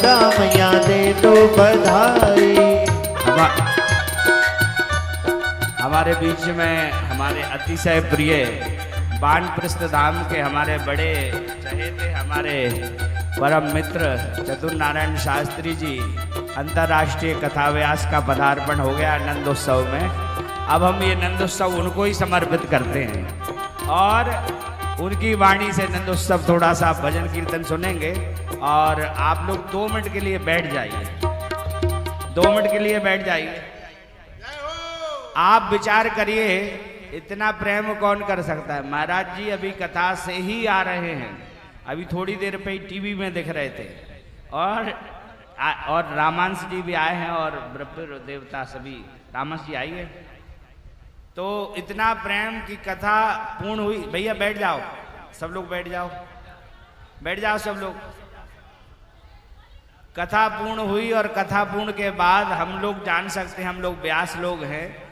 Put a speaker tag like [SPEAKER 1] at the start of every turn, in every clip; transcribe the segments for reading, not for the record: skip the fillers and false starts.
[SPEAKER 1] मैया दे दो बधाई।
[SPEAKER 2] हमारे बीच में हमारे अतिशय प्रिय वानप्रस्थ धाम के हमारे बड़े चहेते हमारे परम मित्र चतुर नारायण शास्त्री जी अंतर्राष्ट्रीय कथाव्यास का पदार्पण हो गया नंदोत्सव में। अब हम ये नंदोत्सव उनको ही समर्पित करते हैं और उनकी वाणी से नंदोत्सव थोड़ा सा भजन कीर्तन सुनेंगे। और आप लोग 2 मिनट के लिए बैठ जाइए, 2 मिनट के लिए बैठ जाइए। आप विचार करिए इतना प्रेम कौन कर सकता है। महाराज जी अभी कथा से ही आ रहे हैं, अभी थोड़ी देर पे ही टीवी में दिख रहे थे और रामांश जी भी आए हैं और ब्रह्म देवता सभी। रामांश जी आइए। तो इतना प्रेम की कथा पूर्ण हुई। भैया बैठ जाओ, सब लोग बैठ जाओ, बैठ जाओ सब लोग। कथा पूर्ण हुई और कथा पूर्ण के बाद हम लोग जान सकते हैं, हम लोग व्यास लोग हैं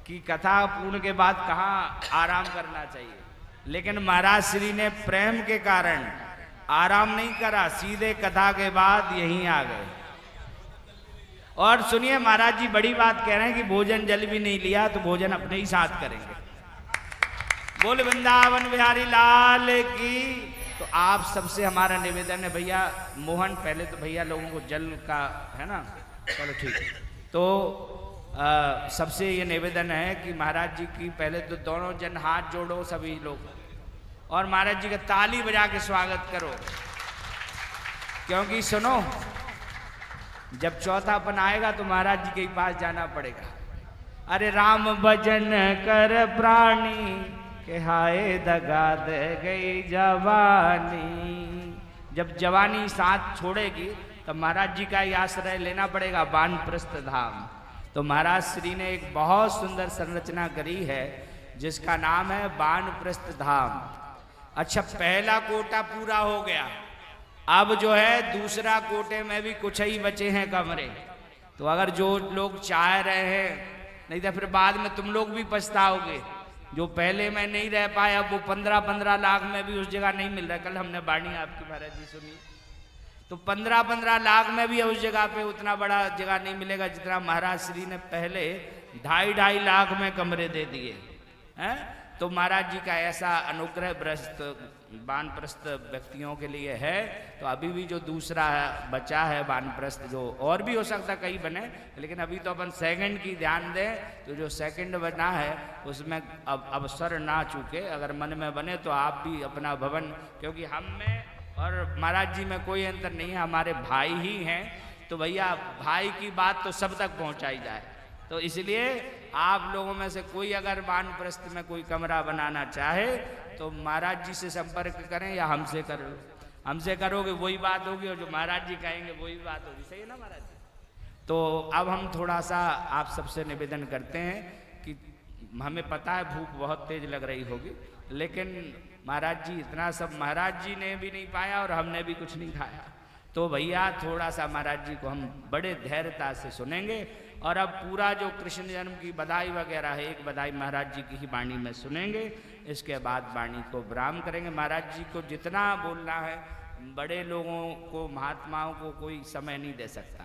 [SPEAKER 2] कि कथा पूर्ण के बाद कहाँ आराम करना चाहिए। लेकिन महाराज श्री ने प्रेम के कारण आराम नहीं करा, सीधे कथा के बाद यहीं आ गए। और सुनिए महाराज जी बड़ी बात कह रहे हैं कि भोजन जल भी नहीं लिया तो भोजन अपने ही साथ करेंगे। बोल वृंदावन बिहारी लाल की। तो आप सबसे हमारा निवेदन है भैया, मोहन पहले तो भैया लोगों को जल का है ना, चलो ठीक है। तो सबसे ये निवेदन है कि महाराज जी की पहले तो दोनों जन हाथ जोड़ो सभी लोग और महाराज जी का ताली बजा के स्वागत करो। क्योंकि सुनो जब चौथापन आएगा तो महाराज जी के पास जाना पड़ेगा। अरे राम भजन कर प्राणी के हाय दगा दे गई जवानी। जब जवानी साथ छोड़ेगी तो महाराज जी का ही आश्रय लेना पड़ेगा वानप्रस्थ धाम। तो महाराज श्री ने एक बहुत सुंदर संरचना करी है जिसका नाम है वानप्रस्थ धाम। अच्छा, पहला कोटा पूरा हो गया, अब जो है दूसरा कोटे में भी कुछ ही बचे हैं कमरे। तो अगर जो लोग चाह रहे हैं, नहीं तो फिर बाद में तुम लोग भी पछताओगे। जो पहले में नहीं रह पाए अब वो 15-15 लाख में भी उस जगह नहीं मिल रहा। कल हमने वाणी आपकी महाराज जी सुनी, तो 15-15 लाख में भी उस जगह पे उतना बड़ा जगह नहीं मिलेगा जितना महाराज श्री ने पहले 2.5 लाख में कमरे दे दिए हैं। तो महाराज जी का ऐसा अनुग्रह भ्रष्ट वानप्रस्थ व्यक्तियों के लिए है। तो अभी भी जो दूसरा बचा है वानप्रस्थ, जो और भी हो सकता कहीं बने, लेकिन अभी तो अपन सेकंड की ध्यान दें। तो जो सेकंड बना है उसमें अब अवसर ना चूके, अगर मन में बने तो आप भी अपना भवन, क्योंकि हम में और महाराज जी में कोई अंतर नहीं है, हमारे भाई ही हैं। तो भैया भाई की बात तो सब तक पहुंचाई जाए। तो इसलिए आप लोगों में से कोई अगर वानप्रस्थ में कोई कमरा बनाना चाहे तो महाराज जी से संपर्क करें या हमसे करो। हमसे करोगे वही बात होगी और जो महाराज जी कहेंगे वही बात होगी। सही है ना महाराज जी? तो अब हम थोड़ा सा आप सबसे निवेदन करते हैं कि हमें पता है भूख बहुत तेज लग रही होगी, लेकिन महाराज जी इतना सब महाराज जी ने भी नहीं पाया और हमने भी कुछ नहीं खाया। तो भैया थोड़ा सा महाराज जी को हम बड़े धैर्यता से सुनेंगे। और अब पूरा जो कृष्ण जन्म की बधाई वगैरह है, एक बधाई महाराज जी की ही वाणी में सुनेंगे। इसके बाद वाणी को विराम करेंगे। महाराज जी को जितना बोलना है, बड़े लोगों को महात्माओं को कोई समय नहीं दे सकता।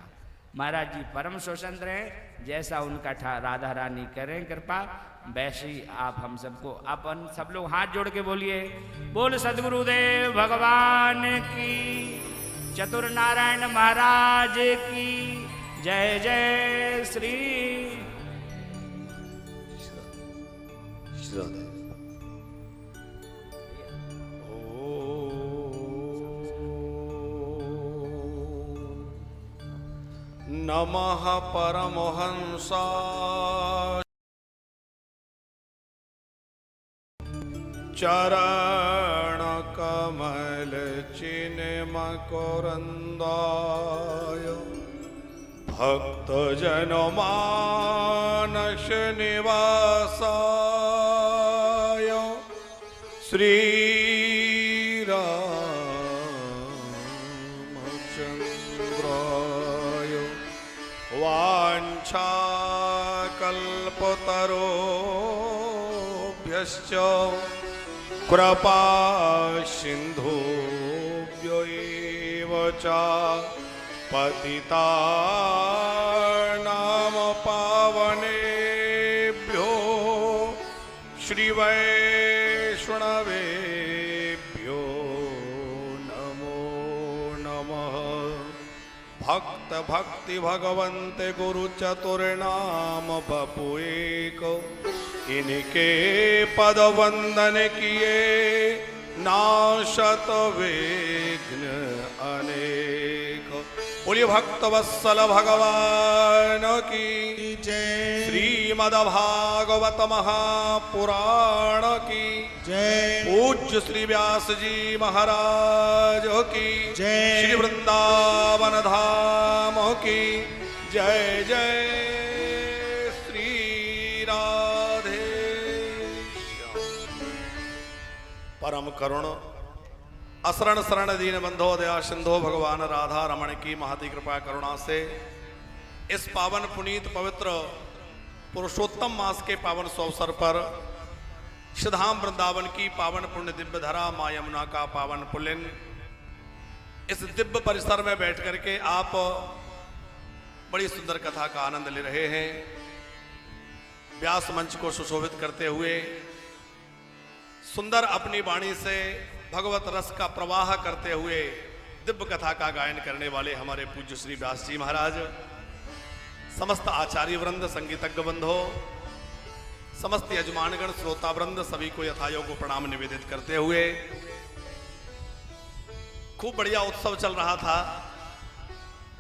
[SPEAKER 2] महाराज जी परम स्वतंत्र हैं, जैसा उनका राधा रानी करें कृपा वैसे ही आप हम सबको। अपन सब लोग हाथ जोड़ के बोलिए, बोल सद्गुरुदेव भगवान की, चतुर नारायण महाराज की जय जय श्री।
[SPEAKER 3] नमः परमहंसा चरण कमल चिन्मकरन्दाय भक्त जनमानस निवासाय श्री रामचंद्राय वाञ्छाकल्पतरुभ्यश्च कृपा सिन्धुभ्यो एव च पतितानां पावनेभ्यो श्रीवैष्णवेभ्यो नमो नमः। भक्त भक्ति भगवन्ते गुरु चतुर्नाम बपु एक, इनके पद वंदन किए नाशत विघ्न अनेक। बोलिए भक्त वत्सल भगवान की
[SPEAKER 1] जय।
[SPEAKER 3] श्रीमद् भागवत महापुराण की
[SPEAKER 1] जय।
[SPEAKER 3] पूज्य श्री व्यास जी महाराज की
[SPEAKER 1] जय।
[SPEAKER 3] श्री वृंदावन धाम की जय जय। श्री राधे परम करुण असरण शरण दीन बंधो दया सिंधो भगवान राधा रमण की महती कृपा करुणा से इस पावन पुनीत पवित्र पुरुषोत्तम मास के पावन अवसर पर श्रीधाम वृंदावन की पावन पुण्य दिव्य धरा मां यमुना का पावन पुलिन इस दिव्य परिसर में बैठ करके आप बड़ी सुंदर कथा का आनंद ले रहे हैं। व्यास मंच को सुशोभित करते हुए सुंदर अपनी वाणी से भगवत रस का प्रवाह करते हुए दिव्य कथा का गायन करने वाले हमारे पूज्य श्री व्यास जी महाराज, समस्त आचार्य वृंद, संगीतज्ञ बंधो, समस्त यजमानगण, श्रोता वृंद, सभी को यथायोग को प्रणाम निवेदित करते हुए खूब बढ़िया उत्सव चल रहा था,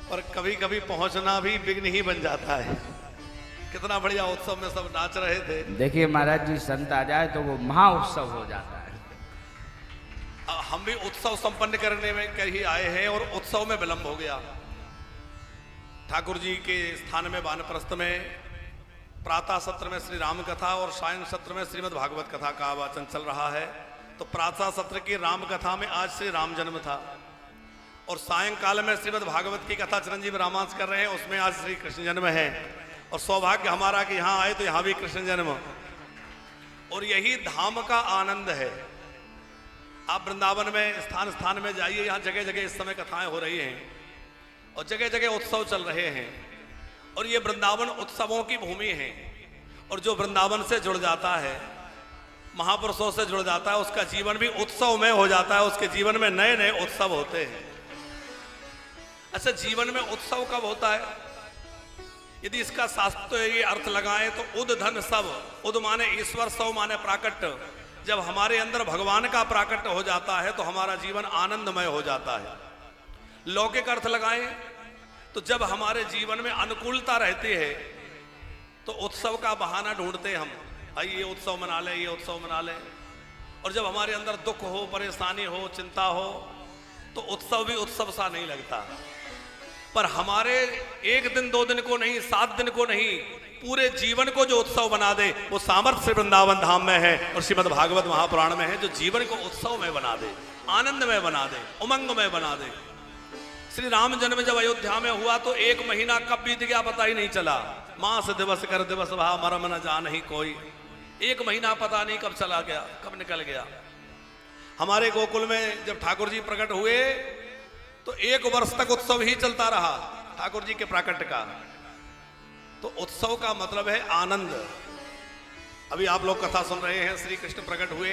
[SPEAKER 3] पर कभी कभी पहुंचना भी विघ्न ही बन जाता है। कितना बढ़िया उत्सव में सब नाच रहे थे।
[SPEAKER 2] देखिए महाराज जी, संत आ जाए तो वो महा उत्सव हो जाता है।
[SPEAKER 3] हम भी उत्सव संपन्न करने में कहीं आए हैं और उत्सव में विलंब हो गया। ठाकुर जी के स्थान में वानप्रस्थ में प्रातः सत्र में श्री राम कथा और सायं सत्र में श्रीमद् भागवत कथा का वाचन चल रहा है। तो प्रातः सत्र की राम कथा में आज श्री राम जन्म था और सायंकाल में श्रीमद् भागवत की कथा चिरंजीव रामांश कर रहे हैं, उसमें आज श्री कृष्ण जन्म है। और सौभाग्य हमारा कि यहाँ आए तो यहाँ भी कृष्ण जन्म, और यही धाम का आनंद है। आप वृंदावन में स्थान स्थान में जाइए, यहाँ जगह जगह इस समय कथाएं हो रही हैं और जगह जगह उत्सव चल रहे हैं। और ये वृंदावन उत्सवों की भूमि है। और जो वृंदावन से जुड़ जाता है, महापुरुषों से जुड़ जाता है, उसका जीवन भी उत्सव में हो जाता है। उसके जीवन में नए नए उत्सव होते हैं। अच्छा, जीवन में उत्सव कब होता है? यदि इसका शास्त्र ये अर्थ लगाएं तो उद धन सब, उद माने ईश्वर, सव माने प्राकट्य। जब हमारे अंदर भगवान का प्राकट्य हो जाता है तो हमारा जीवन आनंदमय हो जाता है। लौकिक अर्थ लगाएं तो जब हमारे जीवन में अनुकूलता रहती है तो उत्सव का बहाना ढूंढते हम, आइए ये उत्सव मना ले, ये उत्सव मना ले। और जब हमारे अंदर दुख हो, परेशानी हो, चिंता हो तो उत्सव भी उत्सव सा नहीं लगता। पर हमारे एक दिन दो दिन को नहीं, 7 दिन को नहीं, पूरे जीवन को जो उत्सव बना दे वो सामर्थ्य वृंदावन धाम में है और श्रीमद् भागवत महापुराण में है। जो जीवन को उत्सव में बना दे, आनंद में बना दे, उमंग में बना दे। श्री राम जन्म जब अयोध्या में हुआ तो 1 महीना कब बीत गया पता ही नहीं चला। मास दिवस कर दिवस भा मरम न जान ही कोई। 1 महीना पता नहीं कब चला गया, कब निकल गया। हमारे गोकुल में जब ठाकुर जी प्रकट हुए तो 1 वर्ष तक उत्सव ही चलता रहा ठाकुर जी के प्राकट्य का। तो उत्सव का मतलब है आनंद। अभी आप लोग कथा सुन रहे हैं, श्री कृष्ण प्रकट हुए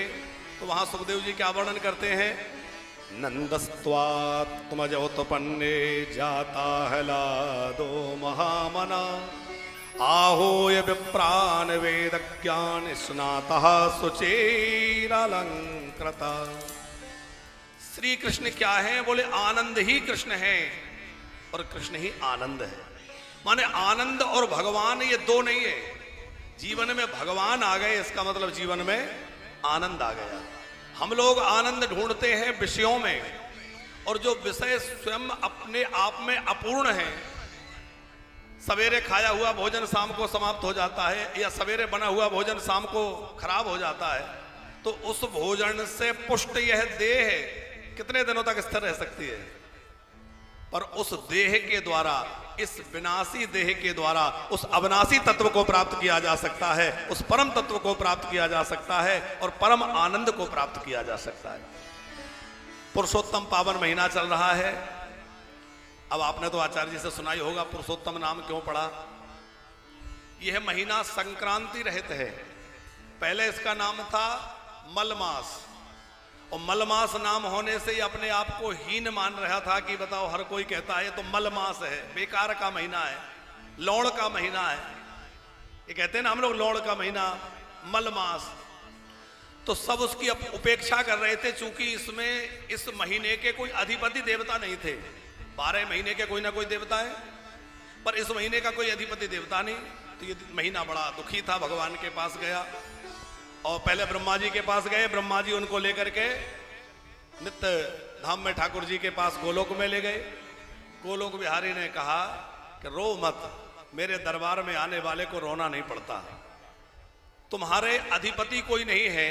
[SPEAKER 3] तो वहां सुखदेव जी क्या वर्णन करते हैं? नंदस्त्वात्मजोतपन्ने जाता हलादो महामना आहोय विप्रान वेद ज्ञान स्नातः सुचेरालंकृता। श्री कृष्ण क्या है? बोले आनंद ही कृष्ण है और कृष्ण ही आनंद है। माने आनंद और भगवान ये दो नहीं है। जीवन में भगवान आ गए, इसका मतलब जीवन में आनंद आ गया। हम लोग आनंद ढूंढते हैं विषयों में, और जो विषय स्वयं अपने आप में अपूर्ण है। सवेरे खाया हुआ भोजन शाम को समाप्त हो जाता है, या सवेरे बना हुआ भोजन शाम को खराब हो जाता है। तो उस भोजन से पुष्ट यह देह कितने दिनों तक स्थिर रह सकती है? पर उस देह के द्वारा, इस विनाशी देह के द्वारा उस अविनाशी तत्व को प्राप्त किया जा सकता है, उस परम तत्व को प्राप्त किया जा सकता है और परम आनंद को प्राप्त किया जा सकता है। पुरुषोत्तम पावन महीना चल रहा है। अब आपने तो आचार्य जी से सुना ही होगा पुरुषोत्तम नाम क्यों पड़ा। यह महीना संक्रांति रहित है। पहले इसका नाम था मलमास, और मलमास नाम होने से ही अपने आप को हीन मान रहा था कि बताओ हर कोई कहता है ये तो मलमास है, बेकार का महीना है, लौड़ का महीना है। ये कहते हैं ना हम लोग लौड़ का महीना, मलमास। तो सब उसकी उपेक्षा कर रहे थे, चूंकि इसमें इस महीने के कोई अधिपति देवता नहीं थे। 12 महीने के कोई ना कोई देवता है, पर इस महीने का कोई अधिपति देवता नहीं। तो ये महीना बड़ा दुखी था, भगवान के पास गया और पहले ब्रह्मा जी के पास गए। ब्रह्मा जी उनको लेकर के नित्य धाम में ठाकुर जी के पास गोलोक में ले गए। गोलोक बिहारी ने कहा कि रो मत, मेरे दरबार में आने वाले को रोना नहीं पड़ता। तुम्हारे अधिपति कोई नहीं है,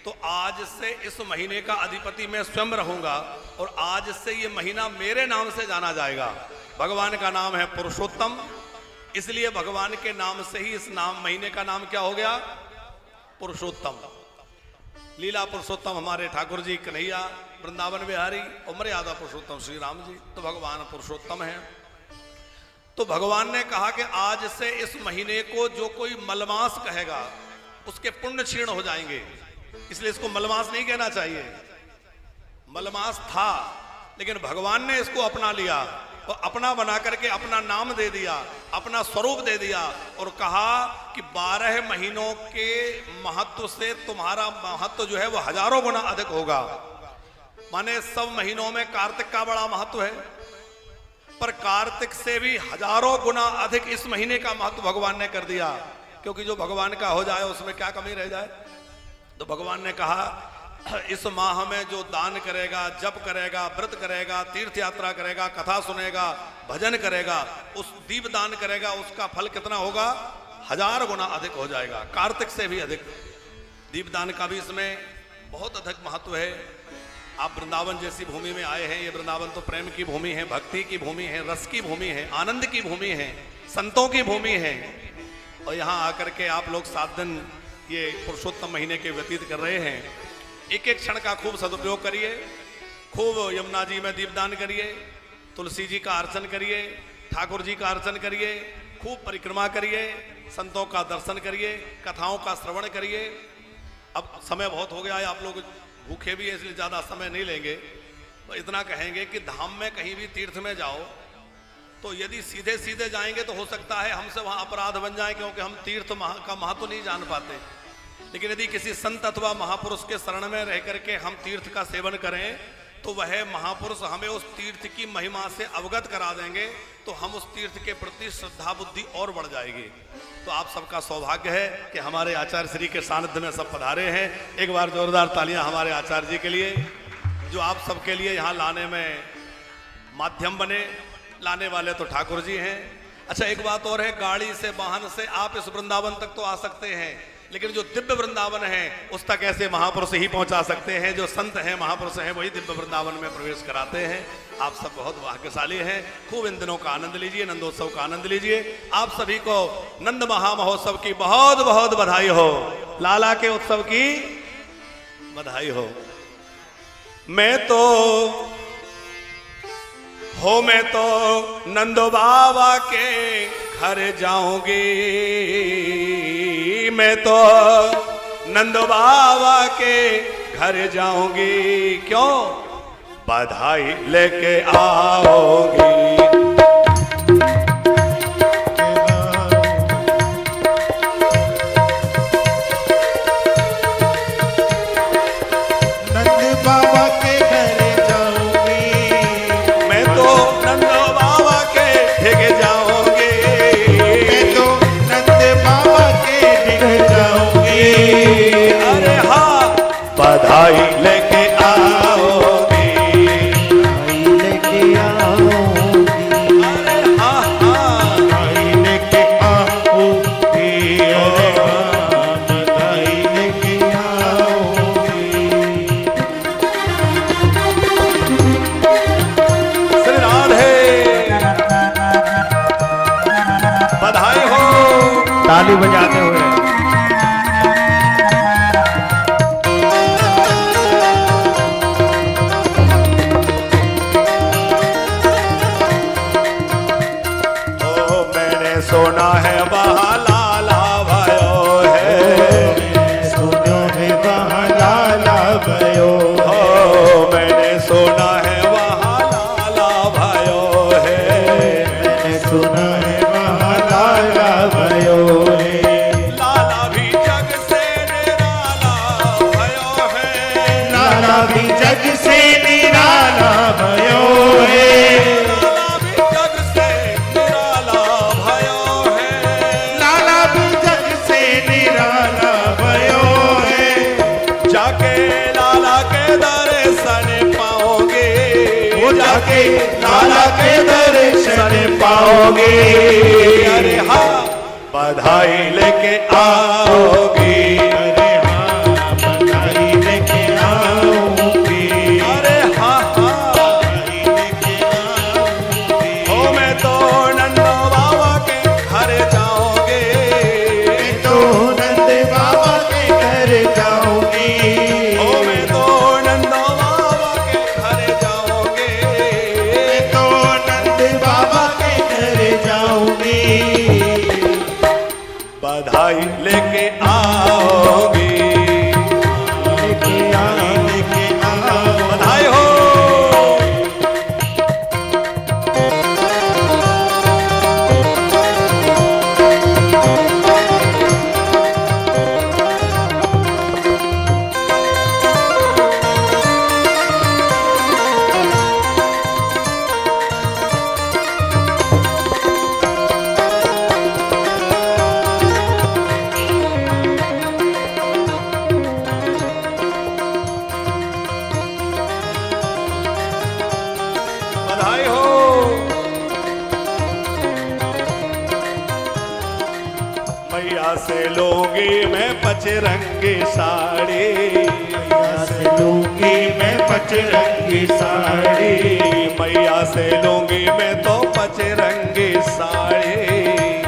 [SPEAKER 3] तो आज से इस महीने का अधिपति मैं स्वयं रहूंगा, और आज से ये महीना मेरे नाम से जाना जाएगा। भगवान का नाम है पुरुषोत्तम, इसलिए भगवान के नाम से ही इस नाम महीने का नाम क्या हो गया, पुरुषोत्तम। लीला पुरुषोत्तम हमारे ठाकुर जी कन्हैया वृंदावन बिहारी, और मर्यादा पुरुषोत्तम श्री राम जी, तो भगवान पुरुषोत्तम है। तो भगवान ने कहा कि आज से इस महीने को जो कोई मलमास कहेगा उसके पुण्य क्षीण हो जाएंगे, इसलिए इसको मलमास नहीं कहना चाहिए। मलमास था, लेकिन भगवान ने इसको अपना लिया और अपना बना करके अपना नाम दे दिया, अपना स्वरूप दे दिया, और कहा कि 12 महीनों के महत्व से तुम्हारा महत्व जो है वो हजारों गुना अधिक होगा। माने सब महीनों में कार्तिक का बड़ा महत्व है, पर कार्तिक से भी हजारों गुना अधिक इस महीने का महत्व भगवान ने कर दिया, क्योंकि जो भगवान का हो जाए उसमें क्या कमी रह जाए। तो भगवान ने कहा इस माह में जो दान करेगा, जप करेगा, व्रत करेगा, तीर्थ यात्रा करेगा, कथा सुनेगा, भजन करेगा, उस दीप दान करेगा, उसका फल कितना होगा, 1000 गुना अधिक हो जाएगा, कार्तिक से भी अधिक। दीप दान का भी इसमें बहुत अधिक महत्व है। आप वृंदावन जैसी भूमि में आए हैं। ये वृंदावन तो प्रेम की भूमि है, भक्ति की भूमि है, रस की भूमि है, आनंद की भूमि है, संतों की भूमि है। और यहाँ आकर के आप लोग 7 दिन ये पुरुषोत्तम महीने के व्यतीत कर रहे हैं। एक एक क्षण का खूब सदुपयोग करिए, खूब यमुना जी में दीपदान करिए, तुलसी जी का अर्चन करिए, ठाकुर जी का अर्चन करिए, खूब परिक्रमा करिए, संतों का दर्शन करिए, कथाओं का श्रवण करिए। अब समय बहुत हो गया है, आप लोग भूखे भी है, इसलिए ज़्यादा समय नहीं लेंगे। तो इतना कहेंगे कि धाम में कहीं भी तीर्थ में जाओ तो यदि सीधे सीधे जाएंगे तो हो सकता है हमसे वहाँ अपराध बन जाए, क्योंकि हम तीर्थ का महत्व नहीं जान पाते। लेकिन यदि किसी संत अथवा महापुरुष के शरण में रह करके हम तीर्थ का सेवन करें तो वह महापुरुष हमें उस तीर्थ की महिमा से अवगत करा देंगे, तो हम उस तीर्थ के प्रति श्रद्धा बुद्धि और बढ़ जाएगी। तो आप सबका सौभाग्य है कि हमारे आचार्य श्री के सानिध्य में सब पधारे हैं। एक बार जोरदार तालियां हमारे आचार्य जी के लिए, जो आप सबके लिए यहाँ लाने में माध्यम बने। लाने वाले तो ठाकुर जी हैं। अच्छा, एक बात और है, गाड़ी से वाहन से आप इस वृंदावन तक तो आ सकते हैं, लेकिन जो दिव्य वृंदावन है उस तक ऐसे महापुरुष ही पहुंचा सकते हैं। जो संत हैं, महापुरुष हैं, वही दिव्य वृंदावन में प्रवेश कराते हैं। आप सब बहुत भाग्यशाली हैं। खूब इन दिनों का आनंद लीजिए, नंदोत्सव का आनंद लीजिए। आप सभी को नंद महामहोत्सव की बहुत बहुत बधाई हो, लाला के उत्सव की बधाई हो। मैं तो नंदो बाबा के घर जाऊंगी, मैं तो नंदो बाबा के घर जाऊंगी, क्यों बधाई लेके आओगी। बधाई लेके आओगी, लेके आओगी, अरे हाँ हाँ, बधाई लेके आओगी, बधाई लेके आओगी। श्री राधे, बधाई हो, ताली बजाते हुए। सुना है वहाँ लाला भयो है।
[SPEAKER 1] मैंने सुनो है वहाँ लाला भयो है।
[SPEAKER 3] मैंने सुना है वहाँ लाला भयो है।
[SPEAKER 1] मैंने सुना है वहाँ लाला भयो है।
[SPEAKER 3] लाला भी जग से निराला भयो है।
[SPEAKER 1] लाला भी जग से निराला भयो है।
[SPEAKER 3] लाला भी जग से निराला भयो है।
[SPEAKER 1] लाला भी जग से निराला भयो है।
[SPEAKER 3] जाके लाला के दर्शन पाओगे।
[SPEAKER 1] वो जाके लाला के दर्शन पाओगे।
[SPEAKER 3] अरे हाँ बधाई लेके आओगी।
[SPEAKER 1] अरे हाँ बधाई लेके आऊंगी।
[SPEAKER 3] अरे हाँ हाँ
[SPEAKER 1] बधाई लेके आऊंगी।
[SPEAKER 3] ओ मैं तो नन्नो बाबा के घर जाओगे।
[SPEAKER 1] मैं तो नंद बाबा के घर जाऊंगी।
[SPEAKER 3] ओ मैं तो नन्नो बाबा के घर जाओगे।
[SPEAKER 1] मैं तो नंद बाबा के घर जाऊंगी।
[SPEAKER 3] बधाई लेके आओगी।
[SPEAKER 1] लेके आओ
[SPEAKER 3] बधाई हो। बधाई हो। मैया से लूंगी मैं पचरंगी साड़ी।
[SPEAKER 1] मैया से लूंगी मैं पचरंगी साड़ी।
[SPEAKER 3] मैया से लूंगी मैं तो पचरंगी साड़ी।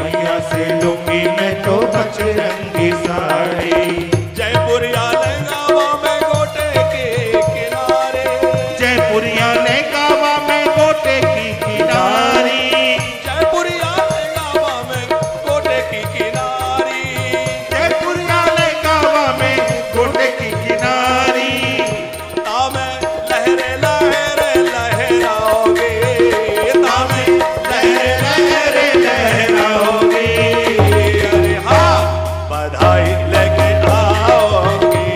[SPEAKER 1] मैया से लूंगी मैं तो पचरंगी साड़ी।
[SPEAKER 3] जयपुरिया लहंगावा में गोटे के किनारे।
[SPEAKER 1] जयपुरिया लहंगावा में गोटे की किनारी।
[SPEAKER 3] जयपुरिया लहंगावा में गोटे की किनारी।
[SPEAKER 1] जयपुरिया लहंगावा में गोटे की किनारी।
[SPEAKER 3] तामे लहरे लहरे लहराओगे। तामे
[SPEAKER 1] लहरे लहरे लहराओगे।
[SPEAKER 3] अरे हाँ बधाई लेके आओगी।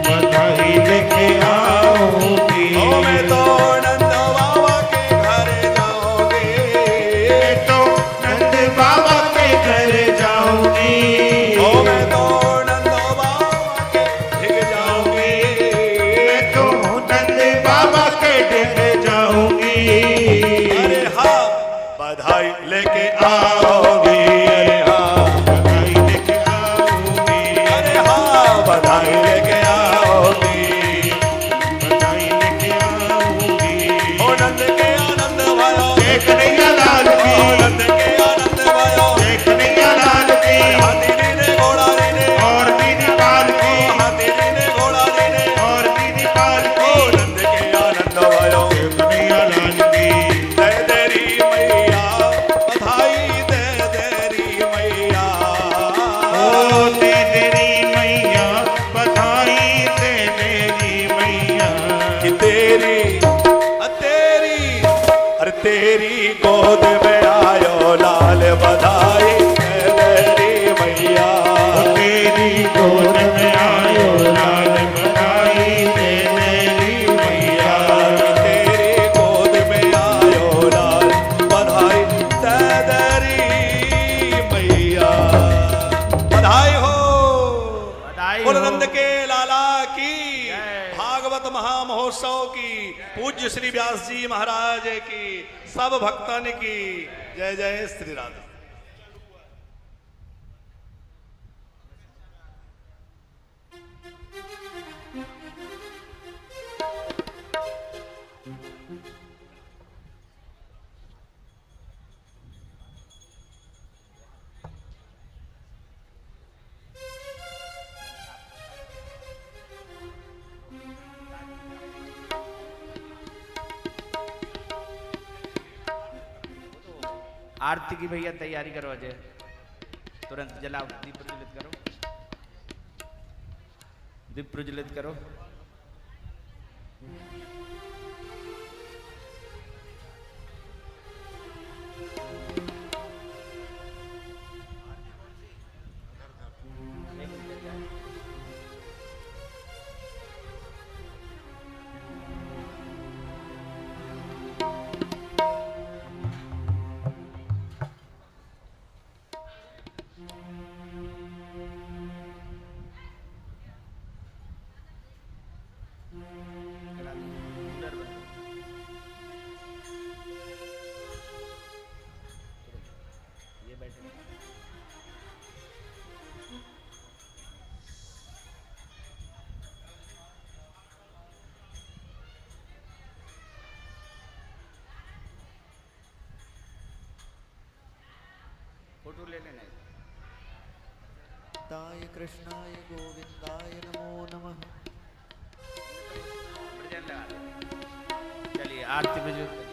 [SPEAKER 1] बधाई लेके आओगी।
[SPEAKER 3] ओ मैं तो नंद बाबा के घर जाओगे।
[SPEAKER 1] मैं तो नंद बाबा के घर जाऊंगी।
[SPEAKER 3] ओ मैं तो नंद बाबा के ढिग जाऊंगी।
[SPEAKER 1] मैं तो नंद बाबा के घर जाऊंगी।
[SPEAKER 3] अरे हाँ बधाई लेके आओगी। अरे हाँ
[SPEAKER 1] बधाई लेके आऊंगी।
[SPEAKER 3] अरे हाँ बधाई लेके आओगी।
[SPEAKER 1] बधाई लेके आऊंगी।
[SPEAKER 3] ओ नंद के आनंद भयो।
[SPEAKER 1] जय कन्हैया लाल की।
[SPEAKER 3] ओ नंद के आनंद भयो।
[SPEAKER 1] जय कन्हैया लाल की।
[SPEAKER 3] हाथी ने घोड़ा ने
[SPEAKER 1] और दीदी पाल की।
[SPEAKER 3] हाथी ने घोड़ा ने
[SPEAKER 1] और दीदी पाल
[SPEAKER 3] ओ
[SPEAKER 1] की।
[SPEAKER 3] नंद के आनंद भयो।
[SPEAKER 1] जय कन्हैया लाल की।
[SPEAKER 3] दे देरी मैया बधाई दे देरी मैया।
[SPEAKER 1] ओ दे देरी मैया बधाई दे देरी मैया।
[SPEAKER 3] कि तेरी अरे तेरी गोद में आयो लाल बधाई दे देरी मैया।
[SPEAKER 1] तेरी गोद में आयो लाल बधाई दे देरी मैया।
[SPEAKER 3] तेरी गोद में आयो लाल बधाई दे देरी मैया। बधाई हो।
[SPEAKER 2] बधाई
[SPEAKER 3] बोल
[SPEAKER 2] हो।
[SPEAKER 3] नंद के लाला की।
[SPEAKER 2] जय।
[SPEAKER 3] भागवत महामहोत्सव की। पूज्य श्री व्यास जी महाराज की। सब भक्तन की जय जय श्री राधे।
[SPEAKER 2] आरती की भैया तैयारी करो अजय, तुरंत जलाओ, दीप प्रज्वलित करो, दीप प्रज्वलित करो। ये बैठे फोटो ले लेना।
[SPEAKER 4] ताय कृष्णाय गोविंदाय नमो नमः।
[SPEAKER 2] चलिए आरती प्रज्वलित